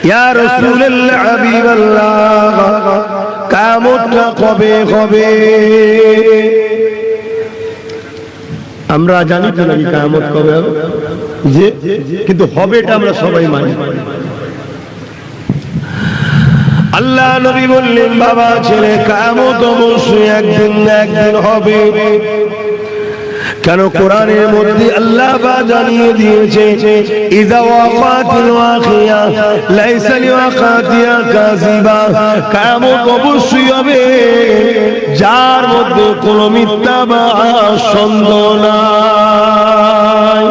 ইয়া রাসূলুল্লাহ হাবিবাল্লাহ, কিয়ামতটা কবে হবে? আমরা জানি তো নাকি কিয়ামত কবে হবে, যে কিন্তু হবে এটা আমরা সবাই মানি। আল্লাহ নবী বললেন, বাবা ছেলে, কিয়ামত অবশ্যই একদিন না একদিন হবে। কেন? কোরআনের মধ্যে আল্লাহ বা জানিয়ে দিয়েছে, ইযা ওয়াকাতিল ওয়াকিয়া লাইসা লিওয়াকাতিয়া কাযিবা, কিয়ামত অবশ্যই হবে যার মধ্যে কোনো মিথ্যা বা সন্দেহ নাই।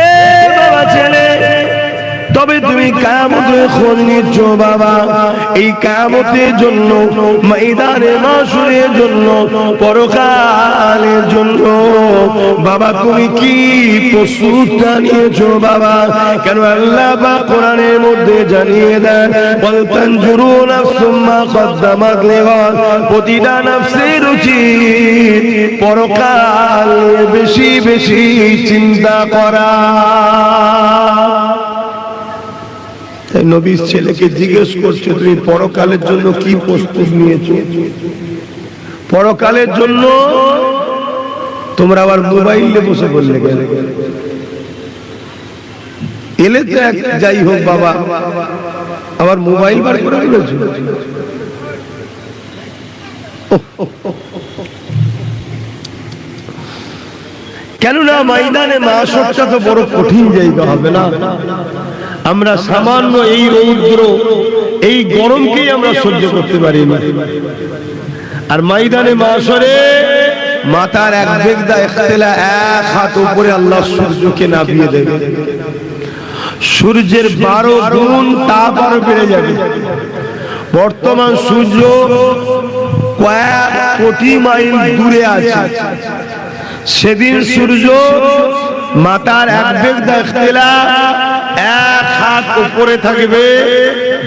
এ বাবা ছেলে, তবে তুমি কিয়ামতের খোঁজ নিচ্ছ বাবা, এই কিয়ামতের জন্য, ময়দানে মাশরের জন্য, পরকালের জন্য বাবা তুমি কি প্রস্তুতটা নিয়েছো বাবা? কেন আল্লাহ পাক কোরআনের মধ্যে জানিয়ে দেন, ওয়াল তানজুরু নাফসুম মা কদ্দামাত লিগাদ, প্রতিটা নফসের উচিত পরকাল বেশি বেশি চিন্তা করা। নবীর ছেলেকে জিজ্ঞেস করছে, তুমি পরকালের জন্য কি প্রস্তুত নিয়েছো? পরকালের জন্য তোমরা আবার মোবাইলে বসে বললে গেলে এলে তো যাই হোক বাবা, আবার মোবাইল বার করে দিয়েছো। কেননা ময়দানে মাশরটা তো বড় কঠিন জায়গা হবে না? আমরা সামান্য এই রৌদ্র, এই গরমকেই আমরা সহ্য করতে পারি না, আর ময়দানে মাশরে মাথার এক বেগদা ইখতিলা এক হাত উপরে আল্লাহ সূর্যকে নামিয়ে দেবে। সূর্যের 12 গুণ তাপ আরো বেড়ে যাবে। বর্তমান সূর্য কয়েক কোটি মাইল দূরে আছে, সেদিন সূর্য মাথার এক বেগদা ইখতিলা এক হাত উপরে থাকবে।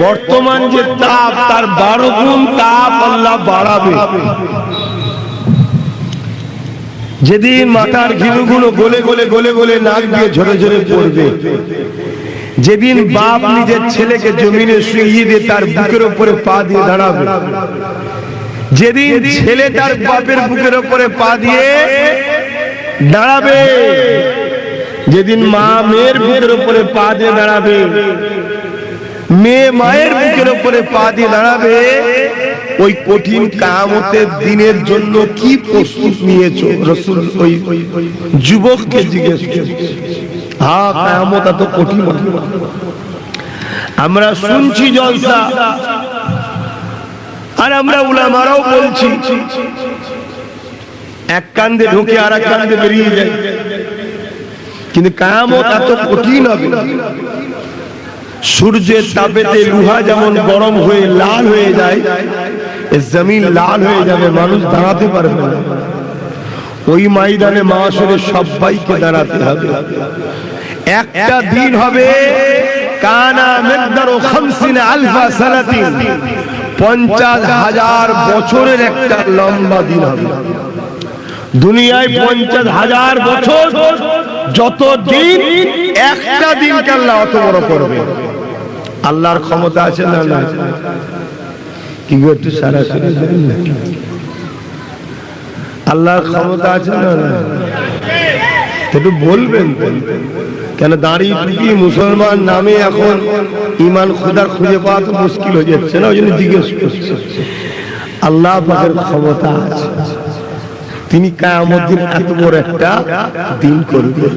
বর্তমান যে তাপ তার 12 গুণ তাপ আল্লাহ বাড়াবে। যেদিন মাথার ঘিলুগুলো গলে গলে গলে গলে নাক দিয়ে ঝরে ঝরে পড়বে, যেদিন বাপ নিজের ছেলেকে জমিনে শুইয়ে দিয়ে তার বুকের উপরে পা দিয়ে দাঁড়াবে, যেদিন ছেলে তার বাপের বুকের উপরে পা দিয়ে দাঁড়াবে, যেদিন মা মেয়ের বুকের উপরে পা দিয়ে দাঁড়াবে, মেয়ে মায়ের বুকের উপরে পা দিয়ে দাঁড়াবে, ওই কঠিন কিয়ামতের দিনের জন্য কি প্রস্তুত নিয়েছো? রাসূল ওই যুবককে জিজ্ঞেস করছে। হ্যাঁ, কিয়ামত এত কঠিন। আমরা শুনছি জলসা, আর আমরা উলামারাও বলছি, এক কান্দে ঢুকে আর এক কান্দে বেরিয়ে যায়। কিন্তু কিয়ামত এত কঠিন হবে, সূর্যের তাপেতে লোহা যেমন গরম হয়ে লাল হয়ে যায়, জমিন লাল হয়ে যাবে, মানুষ দাঁড়াতে পারবে না। ওই ময়দানে মাশরে সবাইকে দাঁড়াতে হবে। একটা দিন হবে কানা মিকদারু 50,000 সানাতিন, 50,000 বছরের একটা লম্বা দিন হবে। দুনিয়ায় 50,000 বছর যত দিন, একটা দিনকে আল্লাহ অত বড় করবে। আল্লাহর ক্ষমতা আছে না? না কি গো, একটু সরাসরি বলুন না, আল্লাহর ক্ষমতা আছে না? না একটু বলবেন। কেন দাঁড়িয়ে টুপি মুসলমান নামে এখন ইমান খোদার খুঁজে পাওয়া তো মুশকিল হয়ে যাচ্ছে না? ওই জন্য জিজ্ঞেস করছে। আল্লাহ পাকের ক্ষমতা আছে, তিনি কিয়ামত দিন এত বড় একটা দিন করবেন।